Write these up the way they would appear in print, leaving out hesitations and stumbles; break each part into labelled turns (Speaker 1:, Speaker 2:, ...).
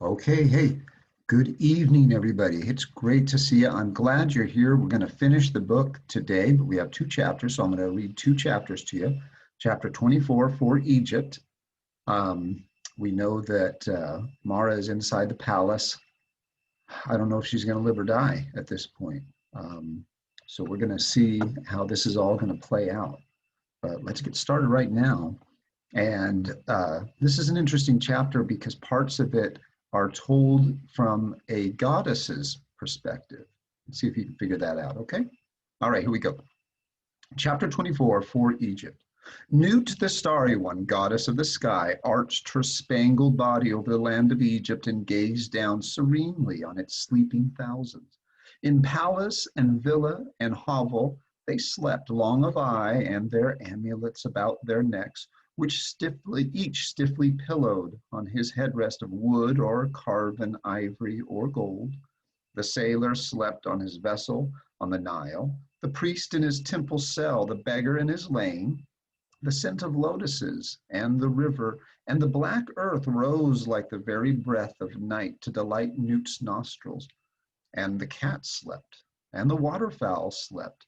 Speaker 1: Okay, hey, good evening, everybody. It's great to see you. I'm glad you're here. We're going to finish the book today, but we have two chapters, so I'm going to read two chapters to you. Chapter 24 for Egypt. Um, we know that Mara is inside the palace. I don't know if she's going to live or die at this point. Um, so we're going to see how this is all going to play out. But let's get started right now. And this is an interesting chapter because parts of it are told from a goddess's perspective. Let's see if you can figure that out, okay? All right, here we go. Chapter 24 for Egypt. Nut, the starry one, goddess of the sky, arched her spangled body over the land of Egypt and gazed down serenely on its sleeping thousands. In palace and villa and hovel, they slept, long of eye, and their amulets about their necks, which each stiffly pillowed on his headrest of wood or carven ivory or gold. The sailor slept on his vessel on the Nile, the priest in his temple cell, the beggar in his lane. The scent of lotuses and the river and the black earth rose like the very breath of night to delight Nut's nostrils. And the cat slept, and the waterfowl slept,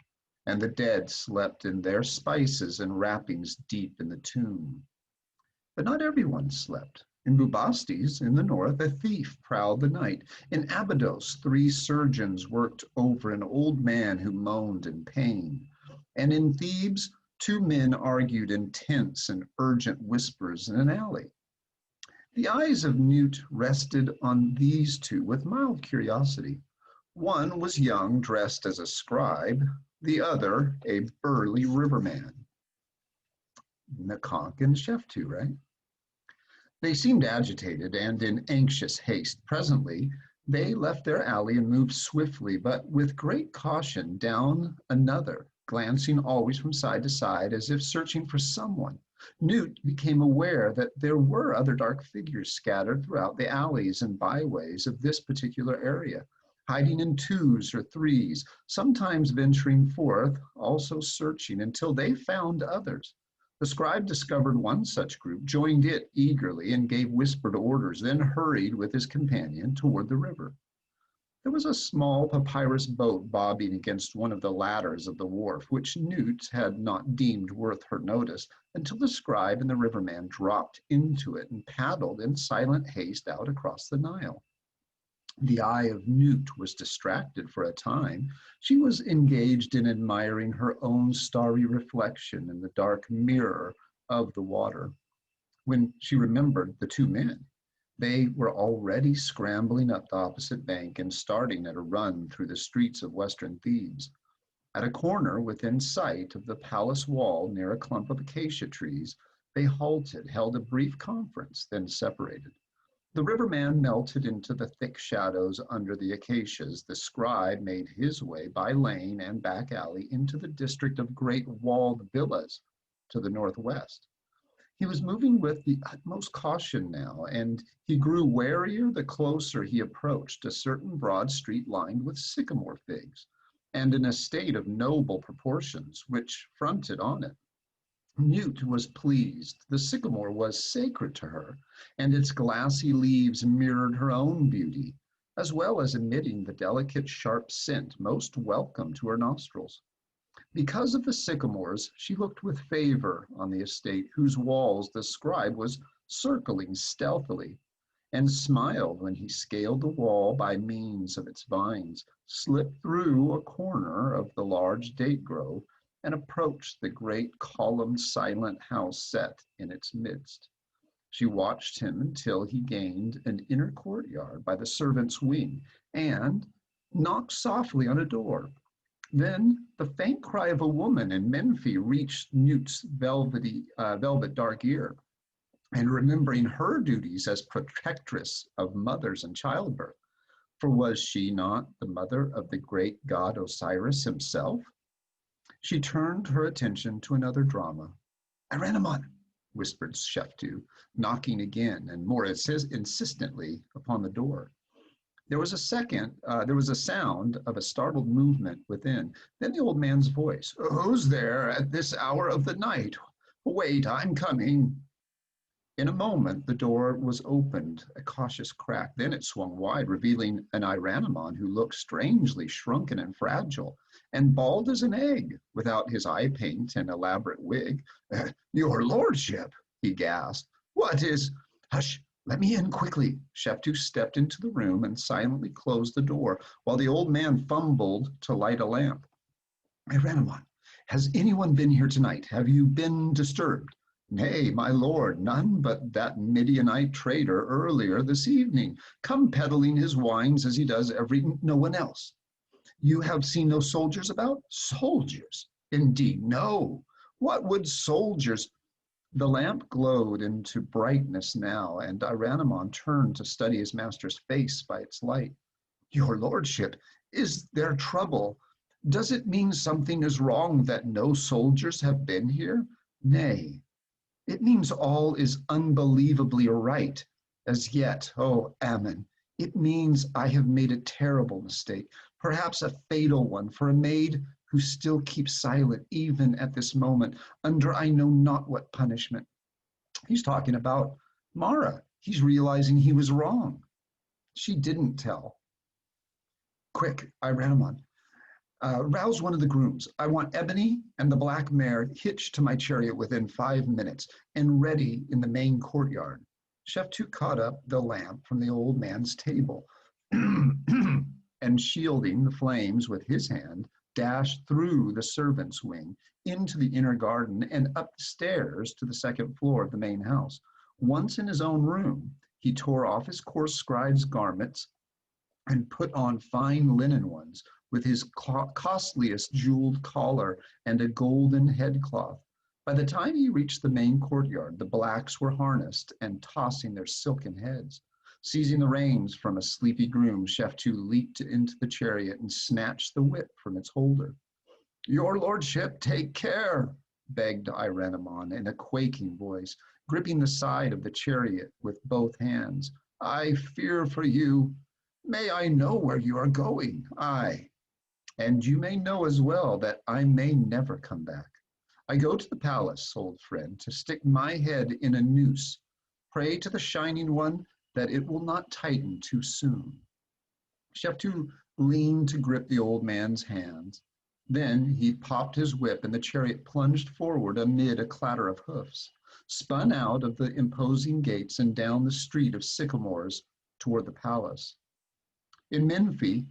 Speaker 1: and the dead slept in their spices and wrappings deep in the tomb. But not everyone slept. In Bubastes, in the north, a thief prowled the night. In Abydos, three surgeons worked over an old man who moaned in pain. And in Thebes, two men argued in tense and urgent whispers in an alley. The eyes of Newt rested on these two with mild curiosity. One was young, dressed as a scribe, the other a burly riverman. Nakak and Sheftu, right? They seemed agitated and in anxious haste. Presently, they left their alley and moved swiftly, but with great caution, down another, glancing always from side to side as if searching for someone. Newt became aware that there were other dark figures scattered throughout the alleys and byways of this particular area, hiding in twos or threes, sometimes venturing forth, also searching until they found others. The scribe discovered one such group, joined it eagerly, and gave whispered orders, then hurried with his companion toward the river. There was a small papyrus boat bobbing against one of the ladders of the wharf, which Newt had not deemed worth her notice until the scribe and the riverman dropped into it and paddled in silent haste out across the Nile. The eye of Newt was distracted for a time. She was engaged in admiring her own starry reflection in the dark mirror of the water. When she remembered the two men, they were already scrambling up the opposite bank and starting at a run through the streets of western Thebes. At a corner within sight of the palace wall near a clump of acacia trees, they halted, held a brief conference, then separated. The riverman melted into the thick shadows under the acacias. The scribe made his way by lane and back alley into the district of great walled villas to the northwest. He was moving with the utmost caution now, and he grew warier the closer he approached a certain broad street lined with sycamore figs, and an estate of noble proportions which fronted on it. Newt was pleased. The sycamore was sacred to her, and its glassy leaves mirrored her own beauty, as well as emitting the delicate, sharp scent most welcome to her nostrils. Because of the sycamores, she looked with favor on the estate whose walls the scribe was circling stealthily, and smiled when he scaled the wall by means of its vines, slipped through a corner of the large date grove, and approached the great columned silent house set in its midst. She watched him until he gained an inner courtyard by the servants' wing and knocked softly on a door. Then the faint cry of a woman in Menfi reached Newt's velvet dark ear, and remembering her duties as protectress of mothers and childbirth, for was she not the mother of the great god Osiris himself? She turned her attention to another drama. "Arenemon," whispered Sheftu, knocking again and more insistently upon the door. There was a sound of a startled movement within. Then the old man's voice. "Who's there at this hour of the night? Wait, I'm coming." In a moment, the door was opened, a cautious crack. Then it swung wide, revealing an Iranimon who looked strangely shrunken and fragile, and bald as an egg, without his eye paint and elaborate wig. Your lordship, he gasped. What is... Hush, let me in quickly. Sheftu stepped into the room and silently closed the door, while the old man fumbled to light a lamp. Iranimon, has anyone been here tonight? Have you been disturbed? Nay, my lord, none but that Midianite trader earlier this evening, come peddling his wines as he does no one else. You have seen no soldiers about? Soldiers? Indeed, no. What would soldiers? The lamp glowed into brightness now, and Iranimon turned to study his master's face by its light. Your lordship, is there trouble? Does it mean something is wrong that no soldiers have been here? Nay, it means all is unbelievably right. As yet, oh Ammon, it means I have made a terrible mistake, perhaps a fatal one, for a maid who still keeps silent even at this moment, under I know not what punishment. He's talking about Mara. He's realizing he was wrong. She didn't tell. Quick, Iranimon, rouse one of the grooms. I want Ebony and the black mare hitched to my chariot within 5 minutes and ready in the main courtyard. Sheftu caught up the lamp from the old man's table and shielding the flames with his hand, dashed through the servants' wing into the inner garden and up the stairs to the second floor of the main house. Once in his own room, he tore off his coarse scribe's garments and put on fine linen ones with his costliest jeweled collar and a golden headcloth. By the time he reached the main courtyard, the blacks were harnessed and tossing their silken heads. Seizing the reins from a sleepy groom, Sheftu leaped into the chariot and snatched the whip from its holder. Your lordship, take care, begged Iranimon in a quaking voice, gripping the side of the chariot with both hands. I fear for you. May I know where you are going? Aye, and you may know as well that I may never come back. I go to the palace, old friend, to stick my head in a noose. Pray to the Shining One that it will not tighten too soon. Sheftu leaned to grip the old man's hands. Then he popped his whip and the chariot plunged forward amid a clatter of hoofs, spun out of the imposing gates and down the street of sycamores toward the palace. In Menfi,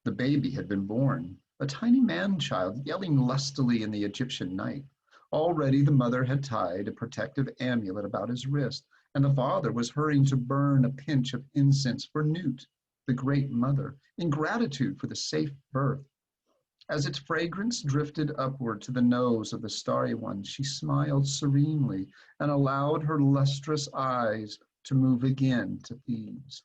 Speaker 1: the baby had been born, a tiny man-child yelling lustily in the Egyptian night. Already the mother had tied a protective amulet about his wrist, and the father was hurrying to burn a pinch of incense for Nut, the great mother, in gratitude for the safe birth. As its fragrance drifted upward to the nose of the starry one, she smiled serenely and allowed her lustrous eyes to move again to Thebes.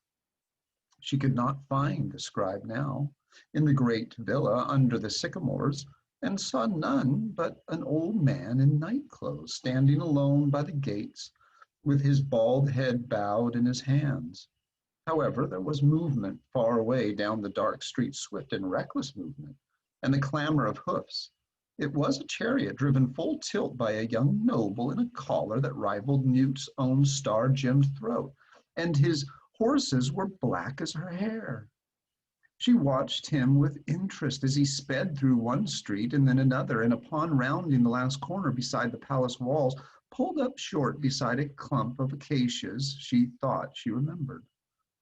Speaker 1: She could not find the scribe now in the great villa under the sycamores, and saw none but an old man in night clothes standing alone by the gates with his bald head bowed in his hands. However, there was movement far away down the dark street, swift and reckless movement, and the clamor of hoofs. It was a chariot driven full tilt by a young noble in a collar that rivaled Newt's own star-gemmed throat, and his horses were black as her hair. She watched him with interest as he sped through one street and then another, and upon rounding the last corner beside the palace walls, pulled up short beside a clump of acacias she thought she remembered.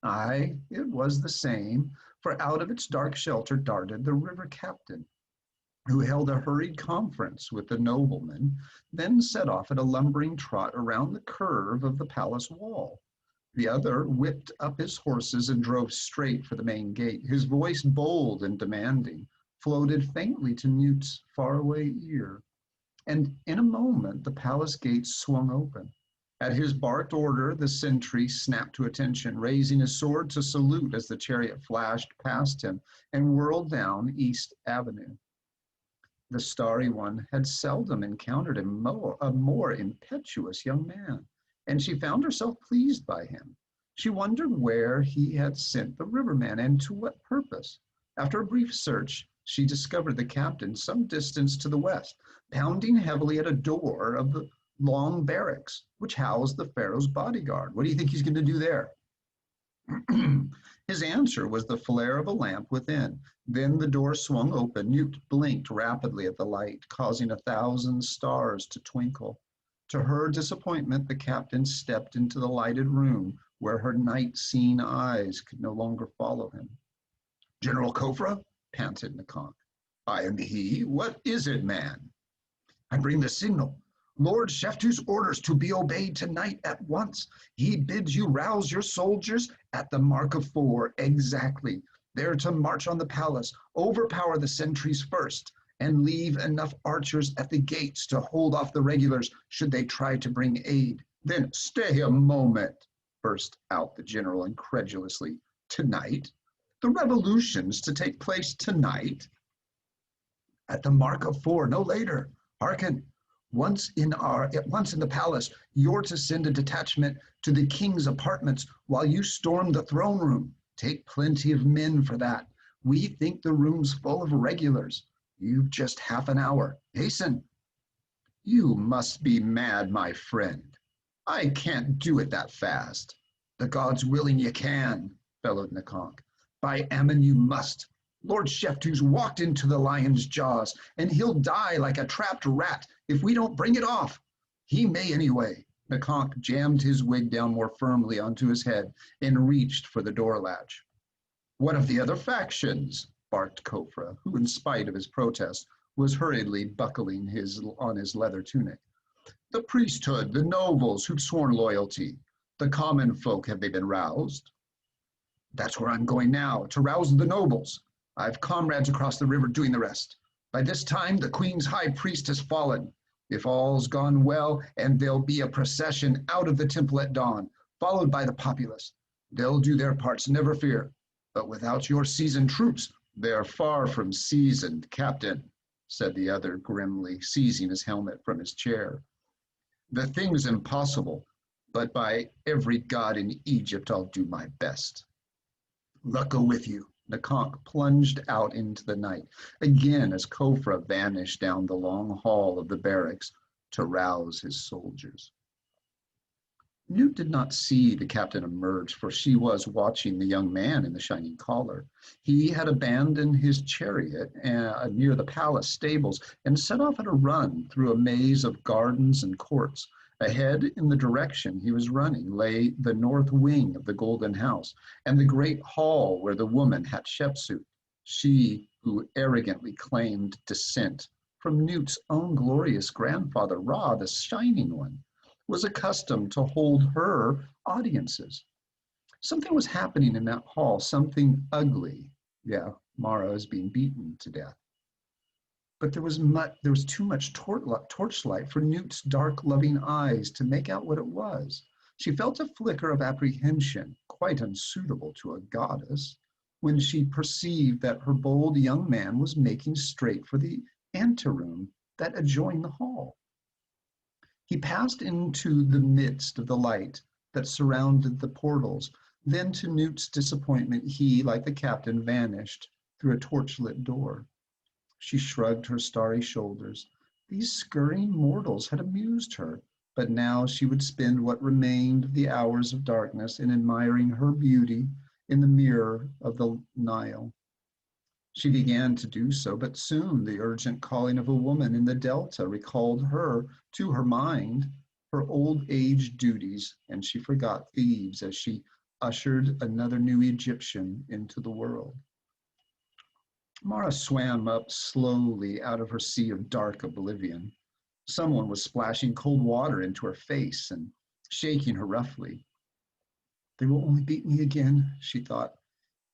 Speaker 1: Aye, it was the same, for out of its dark shelter darted the river captain, who held a hurried conference with the nobleman, then set off at a lumbering trot around the curve of the palace wall. The other whipped up his horses and drove straight for the main gate. His voice, bold and demanding, floated faintly to Newt's faraway ear. And in a moment, the palace gates swung open. At his barked order, the sentry snapped to attention, raising his sword to salute as the chariot flashed past him and whirled down East Avenue. The starry one had seldom encountered a more impetuous young man, and she found herself pleased by him. She wondered where he had sent the riverman and to what purpose. After a brief search, she discovered the captain some distance to the west, pounding heavily at a door of the long barracks, which housed the pharaoh's bodyguard. What do you think he's going to do there? His answer was the flare of a lamp within. Then the door swung open. Newt blinked rapidly at the light, causing 1,000 stars to twinkle. To her disappointment, the captain stepped into the lighted room where her night-seen eyes could no longer follow him. General Kofra, panted Nakon. I am he. What is it, man? I bring the signal. Lord Sheftu's orders to be obeyed tonight at once. He bids you rouse your soldiers at the mark of 4 exactly. They're to march on the palace, overpower the sentries first, and leave enough archers at the gates to hold off the regulars should they try to bring aid. Then stay a moment, burst out the general incredulously. Tonight? The revolution's to take place tonight? At the mark of 4, no later. Hearken. Once in the palace, you're to send a detachment to the king's apartments while you storm the throne room. Take plenty of men for that. We think the room's full of regulars. You've just half an hour. Hasten. You must be mad, my friend. I can't do it that fast. The gods willing you can, bellowed Nakon. By Ammon you must. Lord Sheftu's walked into the lion's jaws, and he'll die like a trapped rat if we don't bring it off. He may anyway. Nakon jammed his wig down more firmly onto his head and reached for the door latch. What of the other factions? Barked Kofra, who, in spite of his protest, was hurriedly buckling on his leather tunic. The priesthood, the nobles who've sworn loyalty. The common folk, have they been roused? That's where I'm going now, to rouse the nobles. I've comrades across the river doing the rest. By this time, the queen's high priest has fallen. If all's gone well, and there'll be a procession out of the temple at dawn, followed by the populace. They'll do their parts, never fear. But without your seasoned troops, they're far from seasoned, Captain, said the other grimly, seizing his helmet from his chair. The thing's impossible, but by every god in Egypt, I'll do my best. Luck go with you. Nakon plunged out into the night, again as Kofra vanished down the long hall of the barracks to rouse his soldiers. Newt did not see the captain emerge, for she was watching the young man in the shining collar. He had abandoned his chariot near the palace stables and set off at a run through a maze of gardens and courts. Ahead, in the direction he was running, lay the north wing of the Golden House and the great hall where the woman Hatshepsut, she who arrogantly claimed descent from Newt's own glorious grandfather Ra, the Shining One, was accustomed to hold her audiences. Something was happening in that hall, something ugly. Yeah, Mara is being beaten to death. But there was too much torchlight for Newt's dark, loving eyes to make out what it was. She felt a flicker of apprehension, quite unsuitable to a goddess, when she perceived that her bold young man was making straight for the anteroom that adjoined the hall. He passed into the midst of the light that surrounded the portals. Then, to Newt's disappointment, he, like the captain, vanished through a torchlit door. She shrugged her starry shoulders. These scurrying mortals had amused her, but now she would spend what remained of the hours of darkness in admiring her beauty in the mirror of the Nile. She began to do so, but soon the urgent calling of a woman in the Delta recalled her to her mind her old age duties, and she forgot Thebes as she ushered another new Egyptian into the world. Mara swam up slowly out of her sea of dark oblivion. Someone was splashing cold water into her face and shaking her roughly. They will only beat me again, she thought.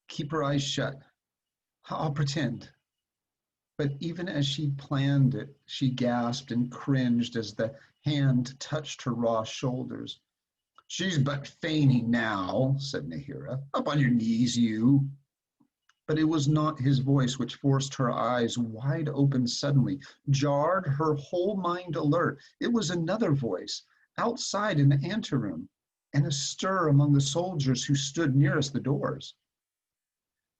Speaker 1: Keep her eyes shut. I'll pretend. But even as she planned it, she gasped and cringed as the hand touched her raw shoulders. She's but feigning now, said Nahira. Up on your knees, you. But it was not his voice which forced her eyes wide open suddenly, jarred her whole mind alert. It was another voice, outside in the anteroom, and a stir among the soldiers who stood nearest the doors.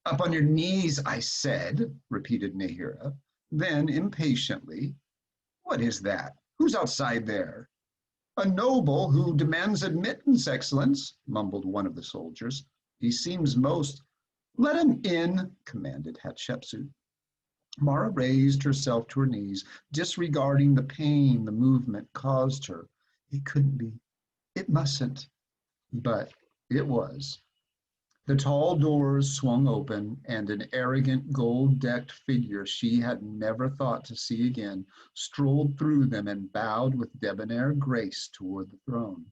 Speaker 1: Up on your knees, I said, repeated Nahira. Then, impatiently, what is that? Who's outside there? A noble who demands admittance, Excellence, mumbled one of the soldiers. He seems most. Let him in, commanded Hatshepsut. Mara raised herself to her knees, disregarding the pain the movement caused her. It couldn't be. It mustn't. But it was. The tall doors swung open, and an arrogant, gold-decked figure she had never thought to see again strolled through them and bowed with debonair grace toward the throne.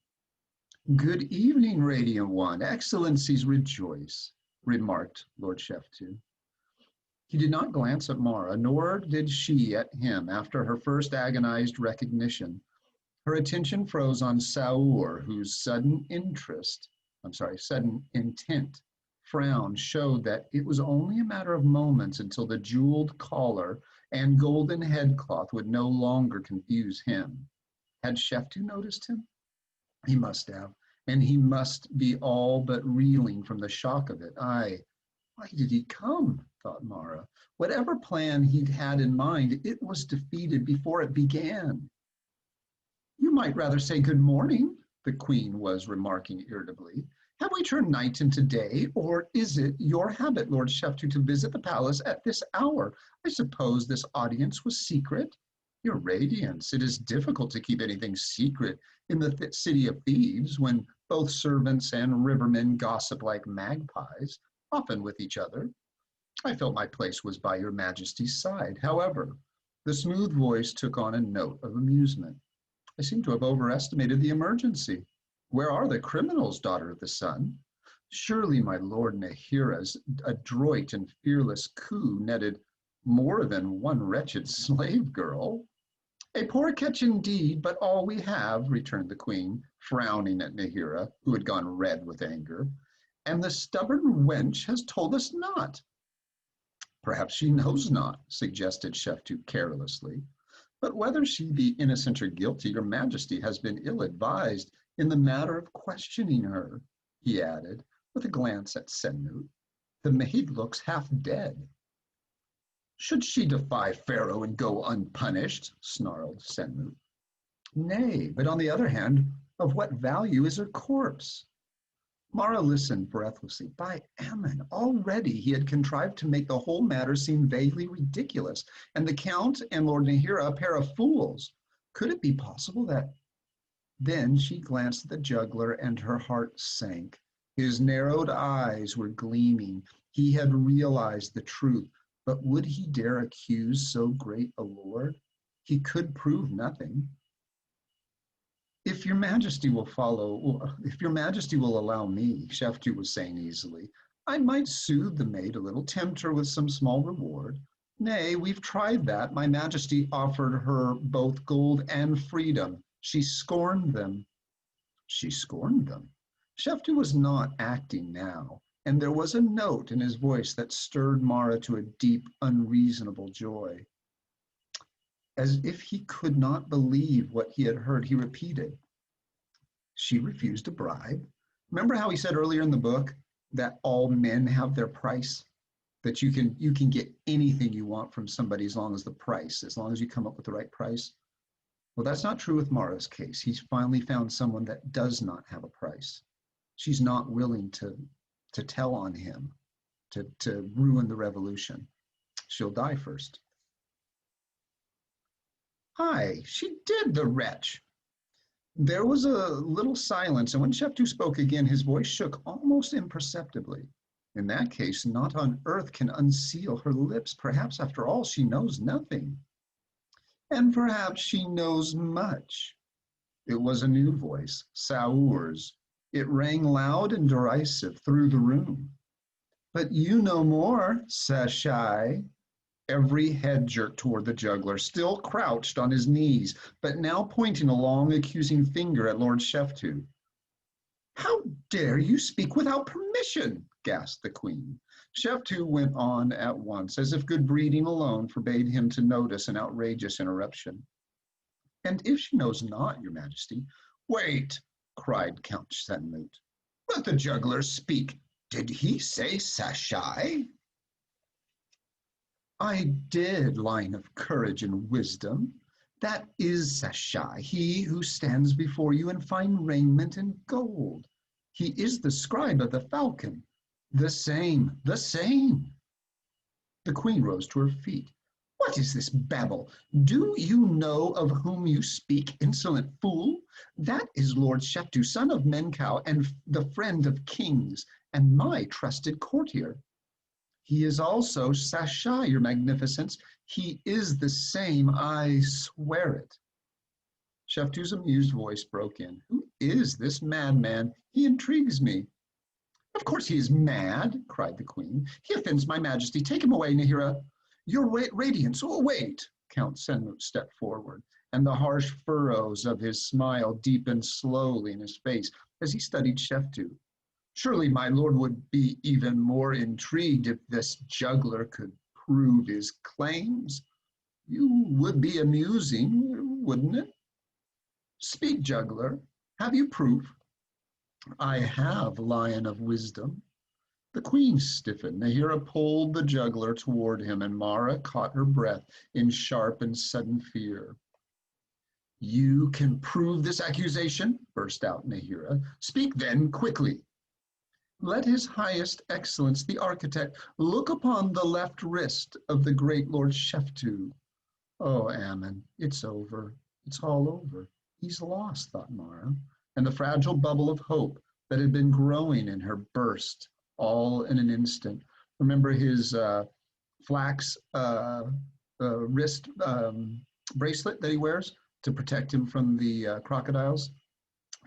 Speaker 1: Good evening, Radiant One. Excellencies rejoice, remarked Lord Sheftu. He did not glance at Mara, nor did she at him after her first agonized recognition. Her attention froze on Saur, whose sudden intent frown showed that it was only a matter of moments until the jeweled collar and golden headcloth would no longer confuse him. Had Sheftu noticed him? He must have, and he must be all but reeling from the shock of it. Why did he come? Thought Mara. Whatever plan he'd had in mind, it was defeated before it began. You might rather say good morning, the queen was remarking irritably. Have we turned night into day, or is it your habit, Lord Sheftu, to visit the palace at this hour? I suppose this audience was secret? Your Radiance, it is difficult to keep anything secret in the city of Thebes when both servants and rivermen gossip like magpies, often with each other. I felt my place was by your Majesty's side. However, the smooth voice took on a note of amusement. I seem to have overestimated the emergency. Where are the criminals, daughter of the sun? Surely my Lord Nahira's adroit and fearless coup netted more than one wretched slave girl. A poor catch indeed, but all we have, returned the queen, frowning at Nahira, who had gone red with anger. And the stubborn wench has told us not. Perhaps she knows not, suggested Sheftu carelessly. But whether she be innocent or guilty, your Majesty has been ill-advised in the matter of questioning her, he added, with a glance at Senmut. The maid looks half dead. Should she defy Pharaoh and go unpunished? Snarled Senmut. Nay, but on the other hand, of what value is her corpse? Mara listened breathlessly. By Ammon, already he had contrived to make the whole matter seem vaguely ridiculous, and the Count and Lord Nahira a pair of fools. Could it be possible that... Then she glanced at the juggler and her heart sank. His narrowed eyes were gleaming. He had realized the truth, but would he dare accuse so great a lord? He could prove nothing. If your Majesty will allow me, Sheftu was saying easily, I might soothe the maid a little, tempt her with some small reward. Nay, we've tried that. My Majesty offered her both gold and freedom. She scorned them. She scorned them. Sheftu was not acting now, and there was a note in his voice that stirred Mara to a deep, unreasonable joy. As if he could not believe what he had heard, he repeated, she refused a bribe. Remember how he said earlier in the book that all men have their price? That you can get anything you want from somebody as long as you come up with the right price? Well, that's not true with Mara's case. He's finally found someone that does not have a price. She's not willing to tell on him, to ruin the revolution. She'll die first. Aye, she did, the wretch. There was a little silence, and when Sheftu spoke again, his voice shook almost imperceptibly. In that case, not on earth can unseal her lips. Perhaps, after all, she knows nothing. And perhaps she knows much. It was a new voice, Saur's. It rang loud and derisive through the room. But you know more, Sashai. Every head jerked toward the juggler, still crouched on his knees, but now pointing a long accusing finger at Lord Sheftu. How dare you speak without permission? Gasped the queen. Sheftu went on at once, as if good breeding alone forbade him to notice an outrageous interruption. And if she knows not, your Majesty... Wait, cried Count Senmut. Let the juggler speak. Did he say Sashai? I did, line of courage and wisdom. That is Sashai, he who stands before you in fine raiment and gold. He is the scribe of the falcon. The same, the same. The queen rose to her feet. What is this babble? Do you know of whom you speak, insolent fool? That is Lord Sheftu, son of Menkau, and the friend of kings, and my trusted courtier. He is also Sashai, your magnificence. He is the same, I swear it. Sheftu's amused voice broke in. Who is this madman? He intrigues me. Of course he is mad, cried the queen. He offends my majesty. Take him away, Nahira. Your radiance. Oh, wait. Count Senmut stepped forward, and the harsh furrows of his smile deepened slowly in his face as he studied Sheftu. Surely my lord would be even more intrigued if this juggler could prove his claims. You would be amusing, wouldn't it? Speak, juggler. Have you proof? I have, lion of wisdom. The queen stiffened. Nahira pulled the juggler toward him, and Mara caught her breath in sharp and sudden fear. You can prove this accusation? Burst out Nahira. Speak then, quickly. Let his highest excellence, the architect, look upon the left wrist of the great Lord Sheftu. Oh, Ammon, it's over. It's all over. He's lost, thought Mara, and the fragile bubble of hope that had been growing in her burst all in an instant. Remember his flax wrist bracelet that he wears to protect him from the crocodiles?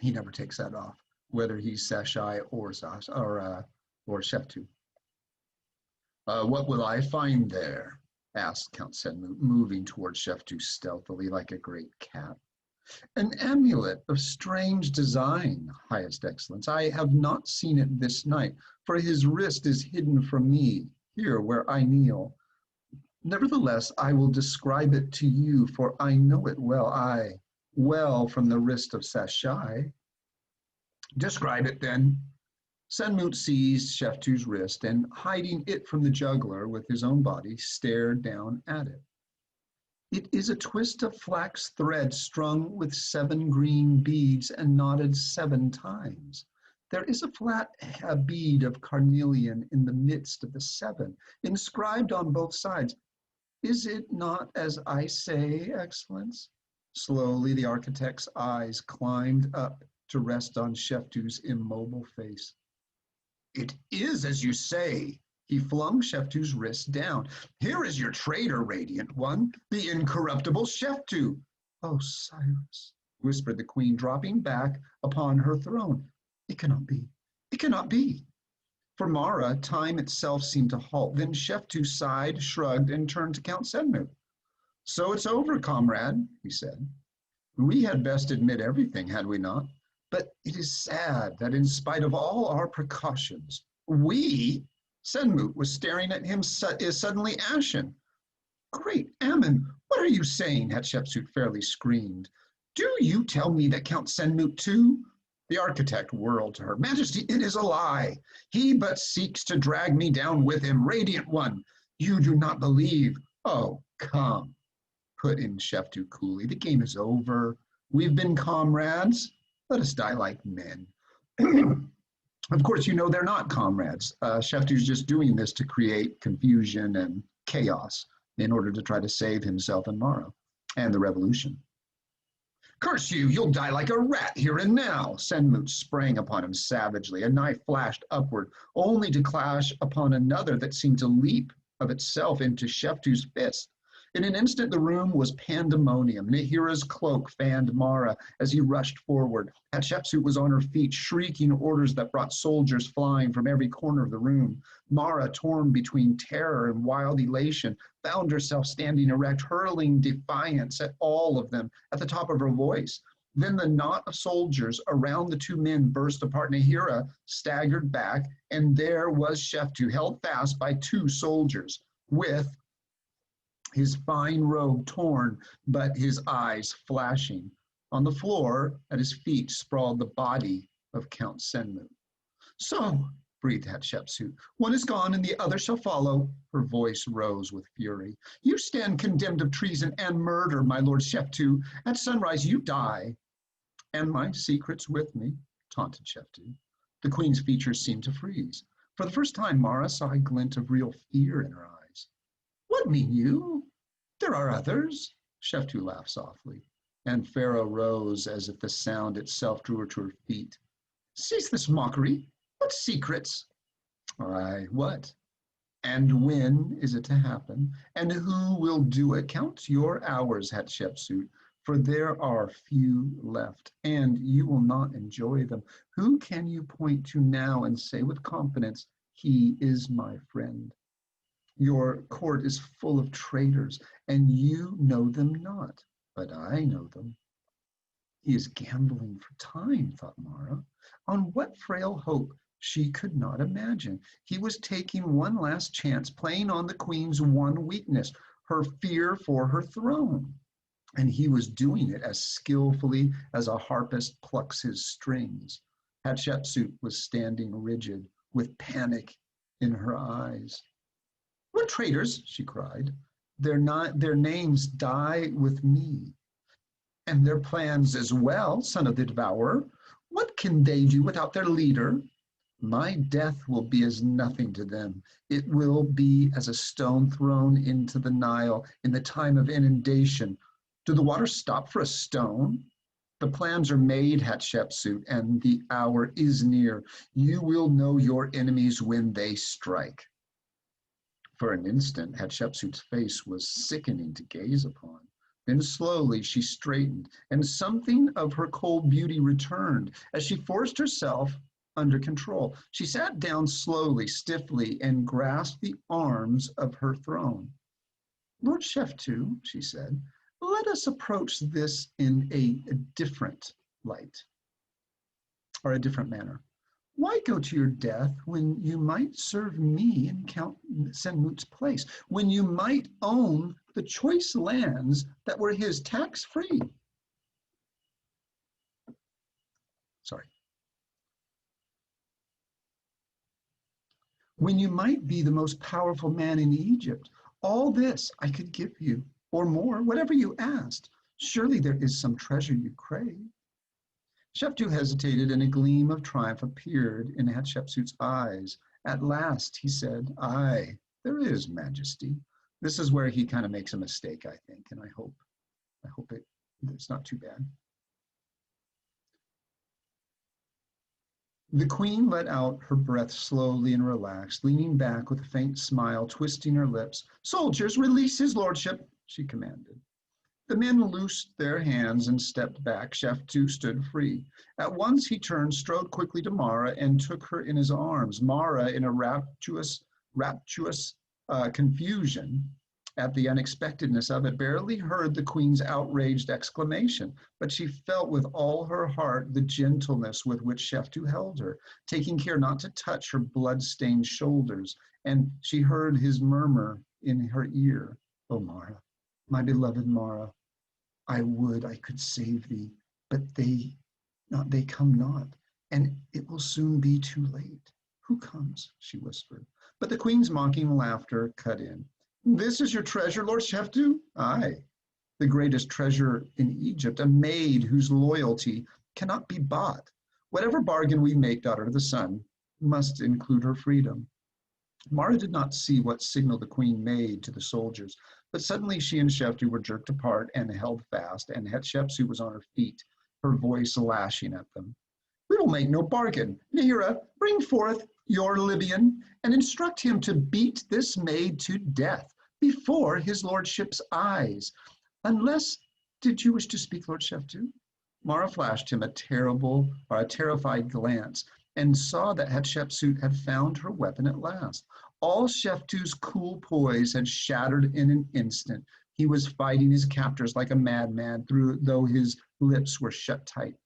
Speaker 1: He never takes that off, whether he's Sashai or Sheftu. What will I find there? Asked Count Senmu, moving towards Sheftu stealthily like a great cat. An amulet of strange design, highest excellence. I have not seen it this night, for his wrist is hidden from me, here where I kneel. Nevertheless, I will describe it to you, for I know it well from the wrist of Sashai. Describe it then. Senmut seized Sheftu's wrist and, hiding it from the juggler with his own body, stared down at it. It is a twist of flax thread strung with 7 green beads and knotted 7 times. There is a flat bead of carnelian in the midst of the 7, inscribed on both sides. Is it not as I say, Excellence? Slowly the architect's eyes climbed up to rest on Sheftu's immobile face. It is as you say. He flung Sheftu's wrist down. Here is your traitor, Radiant One, the incorruptible Sheftu. Oh, Cyrus, whispered the queen, dropping back upon her throne. It cannot be. It cannot be. For Mara, time itself seemed to halt. Then Sheftu sighed, shrugged, and turned to Count Senmut. So it's over, comrade, he said. We had best admit everything, had we not? But it is sad that in spite of all our precautions, Senmut was staring at him suddenly ashen. Great Ammon, what are you saying? Hatshepsut fairly screamed. Do you tell me that Count Senmut too? The architect whirled to her. Majesty, it is a lie. He but seeks to drag me down with him. Radiant One, you do not believe. Oh, come, put in Sheftu coolly. The game is over. We've been comrades. Let us die like men. Of course, you know they're not comrades. Sheftu's just doing this to create confusion and chaos in order to try to save himself and Mara and the revolution. Curse you, you'll die like a rat here and now. Senmut sprang upon him savagely. A knife flashed upward, only to clash upon another that seemed to leap of itself into Sheftu's fist. In an instant, the room was pandemonium. Nahira's cloak fanned Mara as he rushed forward. Hatshepsut was on her feet, shrieking orders that brought soldiers flying from every corner of the room. Mara, torn between terror and wild elation, found herself standing erect, hurling defiance at all of them at the top of her voice. Then the knot of soldiers around the 2 men burst apart. Nahira staggered back, and there was Sheftu, held fast by 2 soldiers, with his fine robe torn, but his eyes flashing. On the floor, at his feet, sprawled the body of Count Senmut. So, breathed Hatshepsut. One is gone and the other shall follow. Her voice rose with fury. You stand condemned of treason and murder, my lord Sheftu. At sunrise you die. And my secret's with me, taunted Sheftu. The queen's features seemed to freeze. For the first time, Mara saw a glint of real fear in her eyes. What mean you? There are others. Sheftu laughed softly, and Pharaoh rose as if the sound itself drew her to her feet. Cease this mockery. What secrets? Aye, what? And when is it to happen? And who will do it? Count your hours, Hatshepsut, for there are few left, and you will not enjoy them. Who can you point to now and say with confidence, he is my friend? Your court is full of traitors, and you know them not, but I know them. He is gambling for time, thought Mara. On what frail hope she could not imagine. He was taking one last chance, playing on the queen's one weakness, her fear for her throne. And he was doing it as skillfully as a harpist plucks his strings. Hatshepsut was standing rigid, with panic in her eyes. What traitors, she cried. Their names die with me. And their plans as well, son of the devourer. What can they do without their leader? My death will be as nothing to them. It will be as a stone thrown into the Nile in the time of inundation. Do the waters stop for a stone? The plans are made, Hatshepsut, and the hour is near. You will know your enemies when they strike. For an instant, Hatshepsut's face was sickening to gaze upon. Then slowly she straightened, and something of her cold beauty returned as she forced herself under control. She sat down slowly, stiffly, and grasped the arms of her throne. Lord Sheftu, she said, let us approach this in a different light, or a different manner. Why go to your death when you might serve me in Count Senmut's place, when you might own the choice lands that were his tax-free? Sorry. When you might be the most powerful man in Egypt, all this I could give you, or more, whatever you asked. Surely there is some treasure you crave. Sheftu hesitated, and a gleam of triumph appeared in Hatshepsut's eyes. At last, he said, aye, there is, Majesty. This is where he kind of makes a mistake, I think, and I hope it's not too bad. The queen let out her breath slowly and relaxed, leaning back with a faint smile, twisting her lips. Soldiers, release his lordship, she commanded. The men loosed their hands and stepped back. Sheftu stood free. At once he turned, strode quickly to Mara, and took her in his arms. Mara, in a rapturous confusion at the unexpectedness of it, barely heard the queen's outraged exclamation, but she felt with all her heart the gentleness with which Sheftu held her, taking care not to touch her blood-stained shoulders, and she heard his murmur in her ear, "Oh, Mara, my beloved Mara, I would I could save thee, but they come not, and it will soon be too late." "Who comes?" she whispered. But the queen's mocking laughter cut in. "This is your treasure, Lord Sheftu?" "Aye, the greatest treasure in Egypt, a maid whose loyalty cannot be bought. Whatever bargain we make, daughter of the sun, must include her freedom." Mara did not see what signal the queen made to the soldiers, but suddenly she and Sheftu were jerked apart and held fast, and Hatshepsut was on her feet, her voice lashing at them. "We will make no bargain. Nahira, bring forth your Libyan and instruct him to beat this maid to death before his lordship's eyes. Unless, did you wish to speak, Lord Sheftu?" Mara flashed him a terrified glance and saw that Hatshepsut had found her weapon at last. All Sheftu's cool poise had shattered in an instant. He was fighting his captors like a madman, though his lips were shut tight.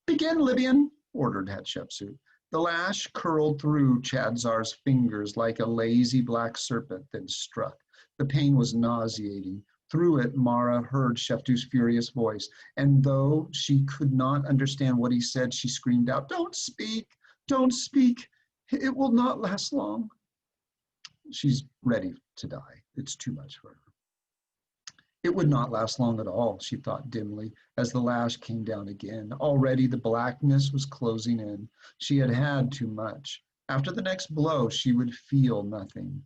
Speaker 1: "Begin, Libyan," ordered Hatshepsut. The lash curled through Chadzar's fingers like a lazy black serpent, then struck. The pain was nauseating. Through it, Mara heard Sheftu's furious voice, and though she could not understand what he said, she screamed out, "Don't speak! Don't speak! It will not last long. She's ready to die. It's too much for her. It would not last long at all, she thought dimly, as the lash came down again. Already the blackness was closing in. She had had too much. After the next blow, she would feel nothing.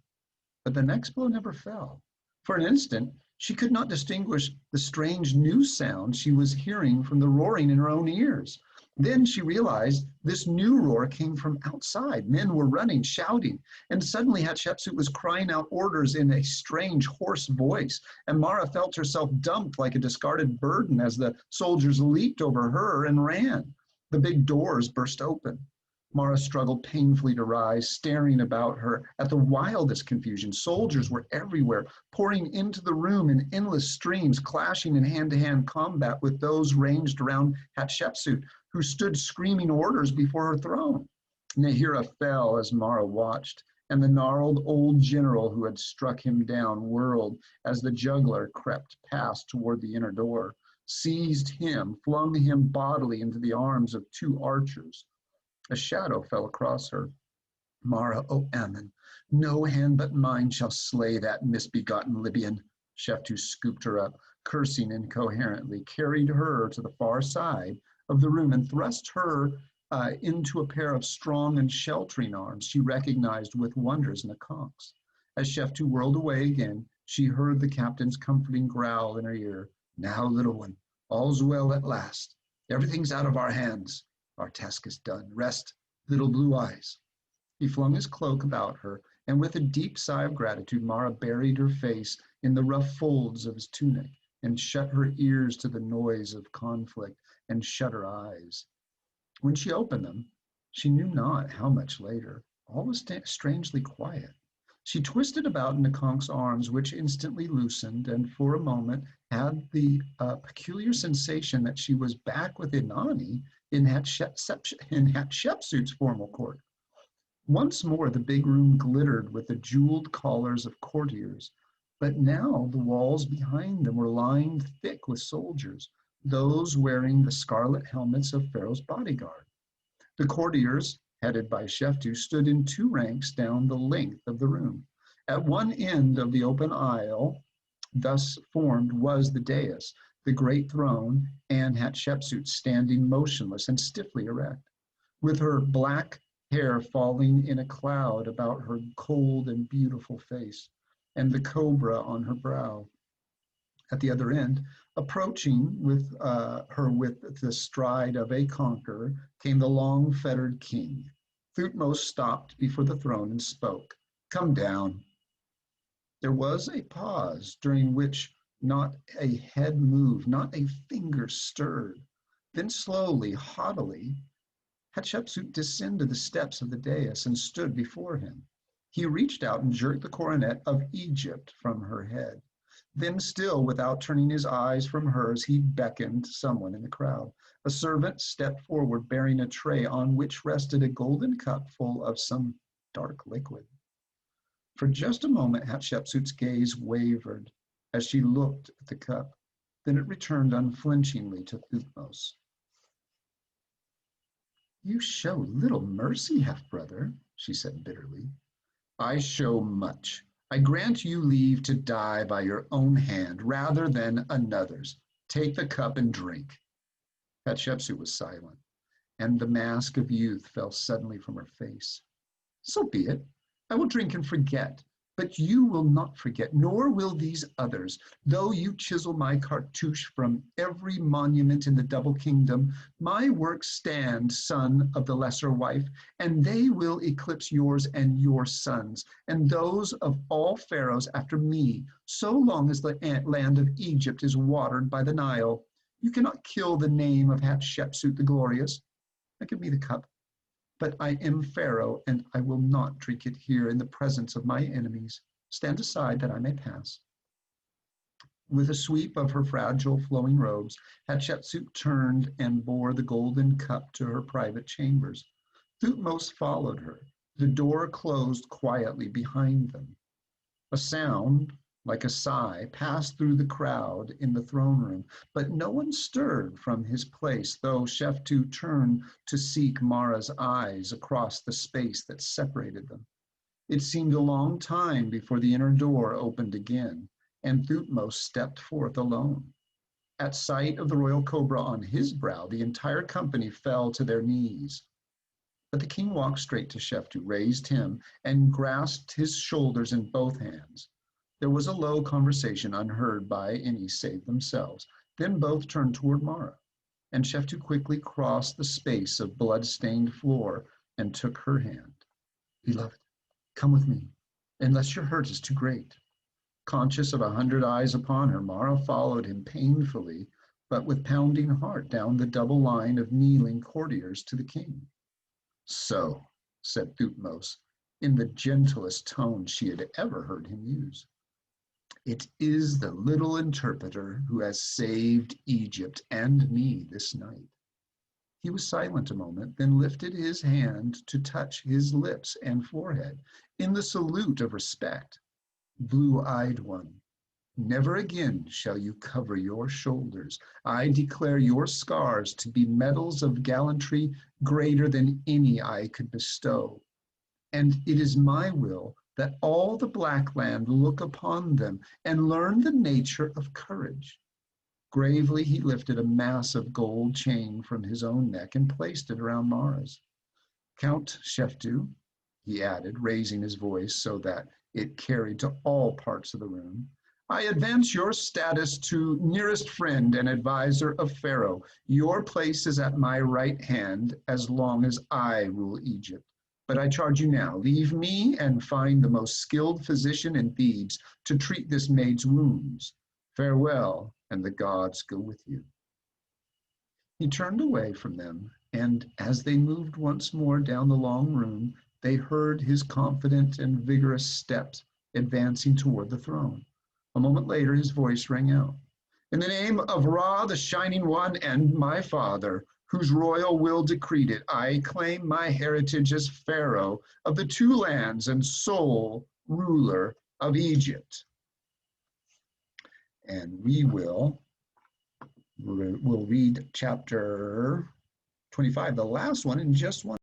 Speaker 1: But the next blow never fell. For an instant, she could not distinguish the strange new sound she was hearing from the roaring in her own ears. Then she realized this new roar came from outside. Men were running, shouting, and suddenly Hatshepsut was crying out orders in a strange, hoarse voice, and Mara felt herself dumped like a discarded burden as the soldiers leaped over her and ran. The big doors burst open. Mara struggled painfully to rise, staring about her at the wildest confusion. Soldiers were everywhere, pouring into the room in endless streams, clashing in hand-to-hand combat with those ranged around Hatshepsut, who stood screaming orders before her throne. Nahira fell as Mara watched, and the gnarled old general who had struck him down whirled as the juggler crept past toward the inner door, seized him, flung him bodily into the arms of two archers. A shadow fell across her. Mara, O Ammon, no hand but mine shall slay that misbegotten Libyan. Sheftu scooped her up, cursing incoherently, carried her to the far side of the room and thrust her into a pair of strong and sheltering arms she recognized with wonders in a conch. As Sheftu whirled away again, she heard the captain's comforting growl in her ear. Now, little one, all's well at last. Everything's out of our hands. Our task is done. Rest, little blue eyes. He flung his cloak about her, and with a deep sigh of gratitude, Mara buried her face in the rough folds of his tunic and shut her ears to the noise of conflict and shut her eyes. When she opened them, she knew not how much later. All was strangely quiet. She twisted about in the conch's arms, which instantly loosened, and for a moment had the peculiar sensation that she was back with Inanni in Hatshepsut's formal court. Once more, the big room glittered with the jeweled collars of courtiers, but now the walls behind them were lined thick with soldiers, those wearing the scarlet helmets of Pharaoh's bodyguard. The courtiers, headed by Sheftu, stood in two ranks down the length of the room. At one end of the open aisle, thus formed, was the dais, the great throne, and Hatshepsut standing motionless and stiffly erect, with her black hair falling in a cloud about her cold and beautiful face, and the cobra on her brow. At the other end, approaching with her with the stride of a conqueror, came the long-fettered king. Thutmose stopped before the throne and spoke. Come down. There was a pause during which not a head moved, not a finger stirred. Then slowly, haughtily, Hatshepsut descended the steps of the dais and stood before him. He reached out and jerked the coronet of Egypt from her head. Then still, without turning his eyes from hers, he beckoned someone in the crowd. A servant stepped forward bearing a tray on which rested a golden cup full of some dark liquid. For just a moment, Hatshepsut's gaze wavered as she looked at the cup. Then it returned unflinchingly to Thutmose. You show little mercy, half-brother, she said bitterly. I show much. I grant you leave to die by your own hand rather than another's. Take the cup and drink. Hatshepsut was silent, and the mask of youth fell suddenly from her face. So be it. I will drink and forget, but you will not forget, nor will these others. Though you chisel my cartouche from every monument in the double kingdom, my works stand, son of the lesser wife, and they will eclipse yours and your sons, and those of all pharaohs after me, so long as the land of Egypt is watered by the Nile. You cannot kill the name of Hatshepsut the Glorious. Now give me the cup. But I am Pharaoh, and I will not drink it here in the presence of my enemies. Stand aside that I may pass. With a sweep of her fragile flowing robes, Hatshepsut turned and bore the golden cup to her private chambers. Thutmose followed her. The door closed quietly behind them. A sound like a sigh, passed through the crowd in the throne room, but no one stirred from his place, though Sheftu turned to seek Mara's eyes across the space that separated them. It seemed a long time before the inner door opened again, and Thutmose stepped forth alone. At sight of the royal cobra on his brow, the entire company fell to their knees. But the king walked straight to Sheftu, raised him, and grasped his shoulders in both hands. There was a low conversation unheard by any save themselves. Then both turned toward Mara, and Sheftu quickly crossed the space of blood-stained floor and took her hand. Beloved, come with me, unless your hurt is too great. Conscious of 100 eyes upon her, Mara followed him painfully, but with pounding heart, down the double line of kneeling courtiers to the king. So, said Thutmose, in the gentlest tone she had ever heard him use, it is the little interpreter who has saved Egypt and me this night. He was silent a moment, then lifted his hand to touch his lips and forehead in the salute of respect. Blue-eyed one, never again shall you cover your shoulders. I declare your scars to be medals of gallantry greater than any I could bestow. And it is my will that all the Black Land look upon them and learn the nature of courage. Gravely he lifted a massive gold chain from his own neck and placed it around Mara's. Count Sheftu, he added, raising his voice so that it carried to all parts of the room, I advance your status to nearest friend and advisor of Pharaoh. Your place is at my right hand as long as I rule Egypt. But I charge you now, leave me and find the most skilled physician in Thebes to treat this maid's wounds. Farewell, and the gods go with you. He turned away from them, and as they moved once more down the long room, they heard his confident and vigorous steps advancing toward the throne. A moment later, his voice rang out. In the name of Ra, the Shining One, and my father, whose royal will decreed it, I claim my heritage as Pharaoh of the two lands and sole ruler of Egypt. And we'll read chapter 25, the last one, in just one.